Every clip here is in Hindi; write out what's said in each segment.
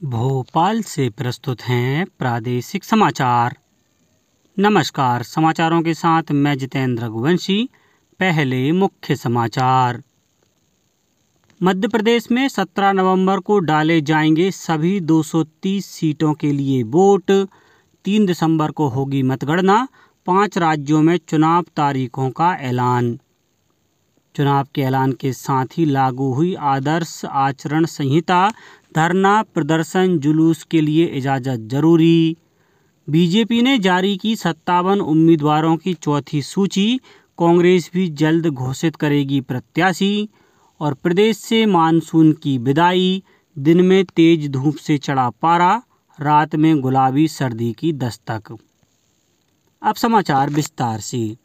भोपाल से प्रस्तुत हैं प्रादेशिक समाचार। नमस्कार, समाचारों के साथ मैं जितेंद्र रघुवंशी। पहले मुख्य समाचार। मध्य प्रदेश में 17 नवंबर को डाले जाएंगे सभी 230 सीटों के लिए वोट। 3 दिसंबर को होगी मतगणना। 5 राज्यों में चुनाव तारीखों का ऐलान। चुनाव के ऐलान के साथ ही लागू हुई आदर्श आचरण संहिता। धरना, प्रदर्शन, जुलूस के लिए इजाज़त जरूरी। बीजेपी ने जारी की 57 उम्मीदवारों की चौथी सूची। कांग्रेस भी जल्द घोषित करेगी प्रत्याशी। और प्रदेश से मानसून की विदाई। दिन में तेज धूप से चढ़ा पारा, रात में गुलाबी सर्दी की दस्तक। अब समाचार विस्तार से।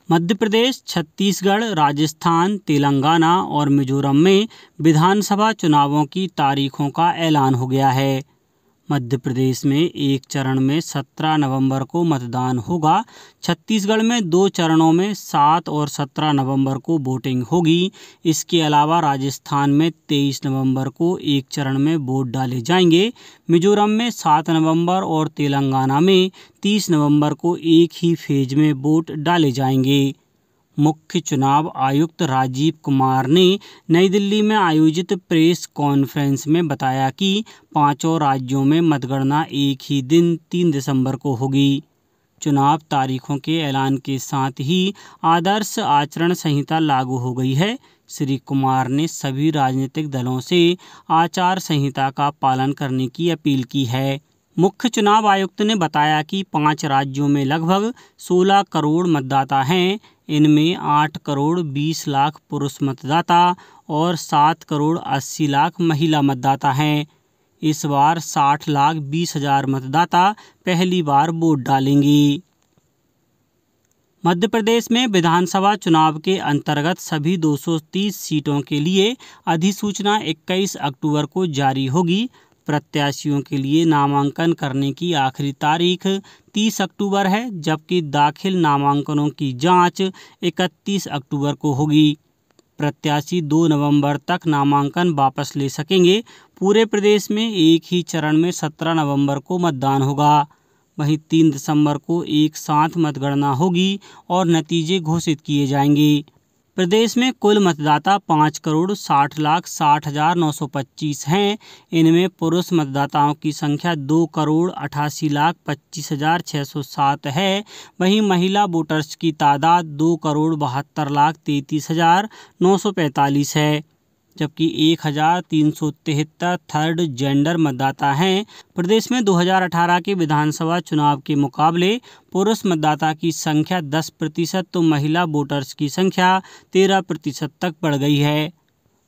मध्य प्रदेश, छत्तीसगढ़, राजस्थान, तेलंगाना और मिजोरम में विधानसभा चुनावों की तारीखों का ऐलान हो गया है। मध्य प्रदेश में एक चरण में 17 नवंबर को मतदान होगा। छत्तीसगढ़ में 2 चरणों में 7 और 17 नवंबर को वोटिंग होगी। इसके अलावा राजस्थान में 23 नवंबर को एक चरण में वोट डाले जाएंगे। मिजोरम में 7 नवंबर और तेलंगाना में 30 नवंबर को एक ही फेज में वोट डाले जाएंगे। मुख्य चुनाव आयुक्त राजीव कुमार ने नई दिल्ली में आयोजित प्रेस कॉन्फ्रेंस में बताया कि 5 राज्यों में मतगणना एक ही दिन 3 दिसंबर को होगी। चुनाव तारीखों के ऐलान के साथ ही आदर्श आचरण संहिता लागू हो गई है। श्री कुमार ने सभी राजनीतिक दलों से आचार संहिता का पालन करने की अपील की है। मुख्य चुनाव आयुक्त ने बताया कि 5 राज्यों में लगभग 16 करोड़ मतदाता हैं। इनमें 8 करोड़ 20 लाख पुरुष मतदाता और 7 करोड़ 80 लाख महिला मतदाता हैं। इस बार 60 लाख 20 हजार मतदाता पहली बार वोट डालेंगे। मध्य प्रदेश में विधानसभा चुनाव के अंतर्गत सभी 230 सीटों के लिए अधिसूचना 21 अक्टूबर को जारी होगी। प्रत्याशियों के लिए नामांकन करने की आखिरी तारीख 30 अक्टूबर है, जबकि दाखिल नामांकनों की जांच 31 अक्टूबर को होगी। प्रत्याशी 2 नवंबर तक नामांकन वापस ले सकेंगे। पूरे प्रदेश में एक ही चरण में 17 नवंबर को मतदान होगा। वहीं 3 दिसंबर को एक साथ मतगणना होगी और नतीजे घोषित किए जाएंगे। प्रदेश में कुल मतदाता 5 करोड़ 60 लाख 60 हजार 925 हैं। इनमें पुरुष मतदाताओं की संख्या 2 करोड़ 88 लाख 25 हजार 607 है। वहीं महिला वोटर्स की तादाद 2 करोड़ 72 लाख 33 हजार 945 है, जबकि 1373 थर्ड जेंडर मतदाता हैं। प्रदेश में 2018 के विधानसभा चुनाव के मुकाबले पुरुष मतदाता की संख्या 10% तो महिला वोटर्स की संख्या 13% तक बढ़ गई है।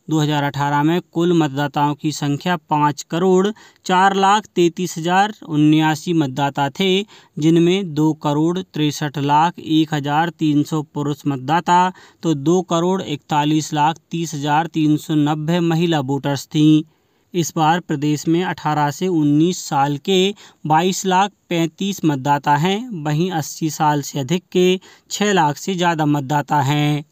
2018 में कुल मतदाताओं की संख्या 5 करोड़ 4 लाख 33 हजार 79 मतदाता थे, जिनमें 2 करोड़ 63 लाख 1 हजार 300 पुरुष मतदाता तो 2 करोड़ 41 लाख 30 हजार 390 महिला वोटर्स थीं। इस बार प्रदेश में 18 से 19 साल के 22 लाख 35 मतदाता हैं। वहीं 80 साल से अधिक के 6 लाख से ज़्यादा मतदाता हैं।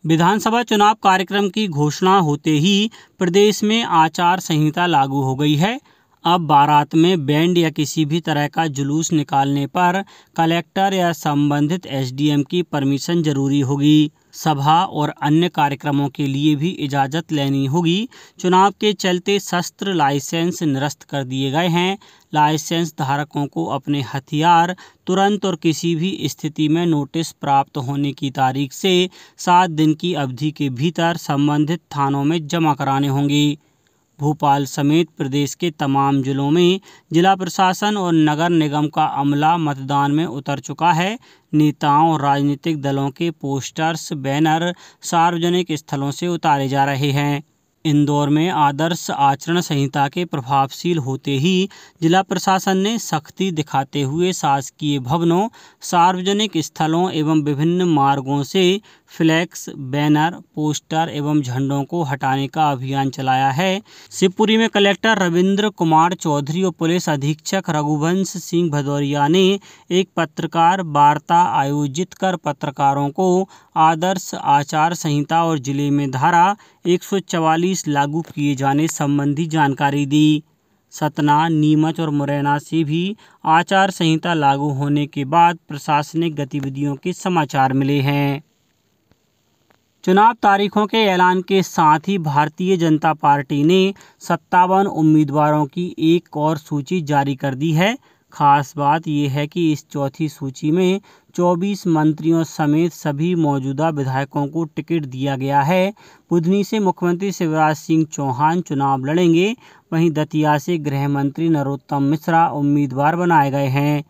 विधानसभा चुनाव कार्यक्रम की घोषणा होते ही प्रदेश में आचार संहिता लागू हो गई है। अब बारात में बैंड या किसी भी तरह का जुलूस निकालने पर कलेक्टर या संबंधित एसडीएम की परमिशन जरूरी होगी। सभा और अन्य कार्यक्रमों के लिए भी इजाज़त लेनी होगी। चुनाव के चलते शस्त्र लाइसेंस निरस्त कर दिए गए हैं। लाइसेंस धारकों को अपने हथियार तुरंत और किसी भी स्थिति में नोटिस प्राप्त होने की तारीख से 7 दिन की अवधि के भीतर संबंधित थानों में जमा कराने होंगे। भोपाल समेत प्रदेश के तमाम जिलों में जिला प्रशासन और नगर निगम का अमला मतदान में उतर चुका है। नेताओं और राजनीतिक दलों के पोस्टर्स, बैनर सार्वजनिक स्थलों से उतारे जा रहे हैं। इंदौर में आदर्श आचरण संहिता के प्रभावशील होते ही जिला प्रशासन ने सख्ती दिखाते हुए शासकीय भवनों, सार्वजनिक स्थलों एवं विभिन्न मार्गों से फ्लैक्स, बैनर, पोस्टर एवं झंडों को हटाने का अभियान चलाया है। शिवपुरी में कलेक्टर रविंद्र कुमार चौधरी और पुलिस अधीक्षक रघुवंश सिंह भदौरिया ने एक पत्रकार वार्ता आयोजित कर पत्रकारों को आदर्श आचार संहिता और जिले में धारा 144 लागू किए जाने संबंधी जानकारी दी। सतना, नीमच और मुरैना से भी आचार संहिता लागू होने के बाद प्रशासनिक गतिविधियों के समाचार मिले हैं। चुनाव तारीखों के ऐलान के साथ ही भारतीय जनता पार्टी ने 57 उम्मीदवारों की एक और सूची जारी कर दी है। खास बात यह है कि इस चौथी सूची में 24 मंत्रियों समेत सभी मौजूदा विधायकों को टिकट दिया गया है। बुधनी से मुख्यमंत्री शिवराज सिंह चौहान चुनाव लड़ेंगे, वहीं दतिया से गृह मंत्री नरोत्तम मिश्रा उम्मीदवार बनाए गए हैं।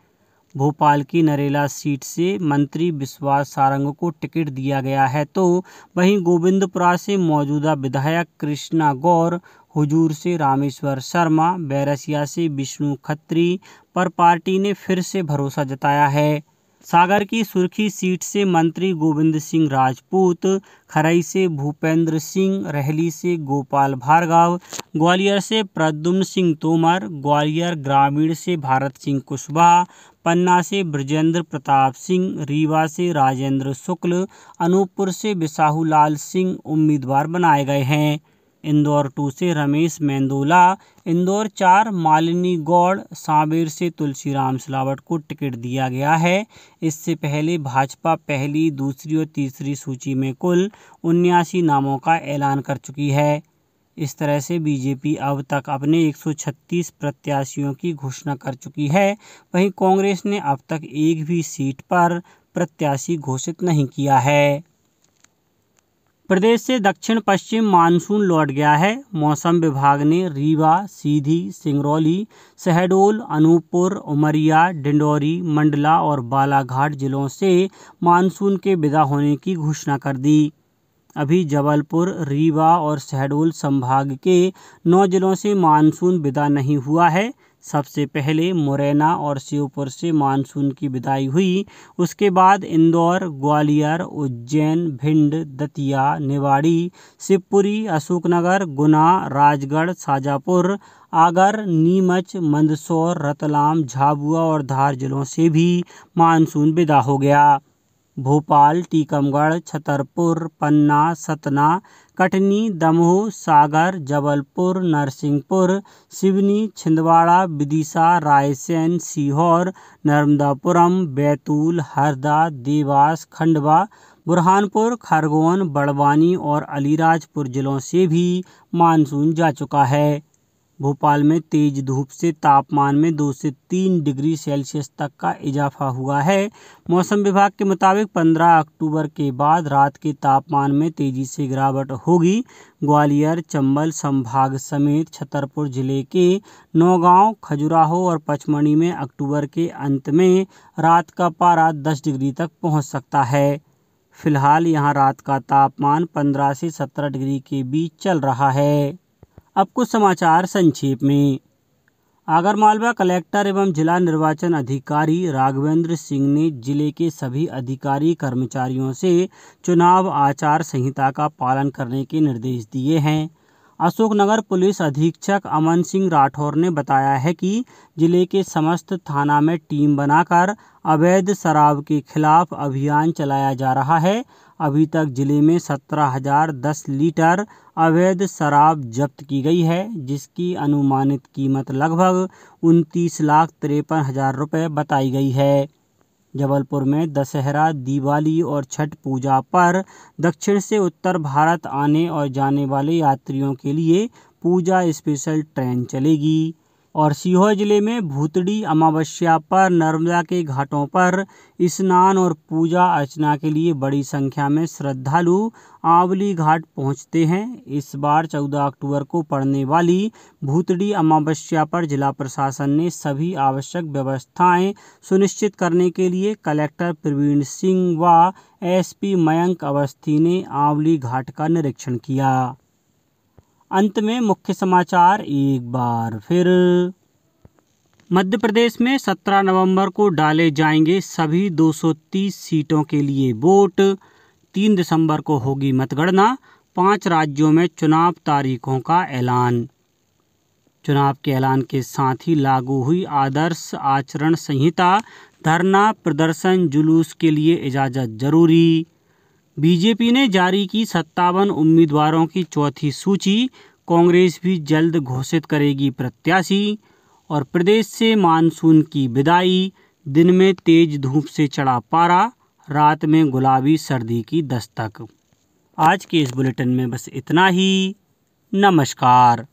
भोपाल की नरेला सीट से मंत्री विश्वास सारंग को टिकट दिया गया है, तो वहीं गोविंदपुरा से मौजूदा विधायक कृष्णा गौर, हुजूर से रामेश्वर शर्मा, बैरसिया से विष्णु खत्री पर पार्टी ने फिर से भरोसा जताया है। सागर की सुर्खी सीट से मंत्री गोविंद सिंह राजपूत, खरई से भूपेंद्र सिंह, रहली से गोपाल भार्गव, ग्वालियर से प्रद्युम्न सिंह तोमर, ग्वालियर ग्रामीण से भारत सिंह कुशवाहा, पन्ना से बृजेंद्र प्रताप सिंह, रीवा से राजेंद्र शुक्ल, अनूपपुर से बिसाहूलाल सिंह उम्मीदवार बनाए गए हैं। इंदौर 2 से रमेश मेंदोला, इंदौर 4 मालिनी गौड़, सांवेर से तुलसीराम सिलावट को टिकट दिया गया है। इससे पहले भाजपा पहली, दूसरी और तीसरी सूची में कुल 79 नामों का ऐलान कर चुकी है। इस तरह से बीजेपी अब तक अपने 136 प्रत्याशियों की घोषणा कर चुकी है। वहीं कांग्रेस ने अब तक एक भी सीट पर प्रत्याशी घोषित नहीं किया है। प्रदेश से दक्षिण पश्चिम मानसून लौट गया है। मौसम विभाग ने रीवा, सीधी, सिंगरौली, शहडोल, अनूपपुर, उमरिया, डिंडौरी, मंडला और बालाघाट जिलों से मानसून के विदा होने की घोषणा कर दी। अभी जबलपुर, रीवा और शहडोल संभाग के 9 जिलों से मानसून विदा नहीं हुआ है। सबसे पहले मुरैना और श्योपुर से मानसून की विदाई हुई। उसके बाद इंदौर, ग्वालियर, उज्जैन, भिंड, दतिया, निवाड़ी, शिवपुरी, अशोकनगर, गुना, राजगढ़, शाजापुर, आगर, नीमच, मंदसौर, रतलाम, झाबुआ और धार जिलों से भी मानसून विदा हो गया। भोपाल, टीकमगढ़, छतरपुर, पन्ना, सतना, कटनी, दमोह, सागर, जबलपुर, नरसिंहपुर, सिवनी, छिंदवाड़ा, विदिशा, रायसेन, सीहोर, नर्मदापुरम, बैतूल, हरदा, देवास, खंडवा, बुरहानपुर, खरगोन, बड़वानी और अलीराजपुर जिलों से भी मानसून जा चुका है। भोपाल में तेज धूप से तापमान में 2 से 3 डिग्री सेल्सियस तक का इजाफा हुआ है। मौसम विभाग के मुताबिक 15 अक्टूबर के बाद रात के तापमान में तेजी से गिरावट होगी। ग्वालियर, चंबल संभाग समेत छतरपुर जिले के नौगांव, खजुराहो और पचमढ़ी में अक्टूबर के अंत में रात का पारा 10 डिग्री तक पहुंच सकता है। फिलहाल यहां रात का तापमान 15 से 17 डिग्री के बीच चल रहा है। अब कुछ समाचार संक्षेप में। आगरमालवा कलेक्टर एवं जिला निर्वाचन अधिकारी राघवेंद्र सिंह ने जिले के सभी अधिकारी कर्मचारियों से चुनाव आचार संहिता का पालन करने के निर्देश दिए हैं। अशोकनगर पुलिस अधीक्षक अमन सिंह राठौर ने बताया है कि जिले के समस्त थाना में टीम बनाकर अवैध शराब के खिलाफ अभियान चलाया जा रहा है। अभी तक जिले में 17,010 लीटर अवैध शराब जब्त की गई है, जिसकी अनुमानित कीमत लगभग 29,53,000 रुपये बताई गई है। जबलपुर में दशहरा, दिवाली और छठ पूजा पर दक्षिण से उत्तर भारत आने और जाने वाले यात्रियों के लिए पूजा स्पेशल ट्रेन चलेगी। और सीहोर जिले में भूतड़ी अमावस्या पर नर्मदा के घाटों पर स्नान और पूजा अर्चना के लिए बड़ी संख्या में श्रद्धालु आंवली घाट पहुंचते हैं। इस बार 14 अक्टूबर को पड़ने वाली भूतड़ी अमावस्या पर जिला प्रशासन ने सभी आवश्यक व्यवस्थाएं सुनिश्चित करने के लिए कलेक्टर प्रवीण सिंह व एसपी मयंक अवस्थी ने आंवली घाट का निरीक्षण किया। अंत में मुख्य समाचार एक बार फिर। मध्य प्रदेश में 17 नवंबर को डाले जाएंगे सभी 230 सीटों के लिए वोट। 3 दिसंबर को होगी मतगणना। 5 राज्यों में चुनाव तारीखों का ऐलान। चुनाव के ऐलान के साथ ही लागू हुई आदर्श आचरण संहिता। धरना प्रदर्शन जुलूस के लिए इजाज़त जरूरी। बीजेपी ने जारी की 57 उम्मीदवारों की चौथी सूची। कांग्रेस भी जल्द घोषित करेगी प्रत्याशी। और प्रदेश से मानसून की विदाई। दिन में तेज धूप से चढ़ा पारा, रात में गुलाबी सर्दी की दस्तक। आज के इस बुलेटिन में बस इतना ही। नमस्कार।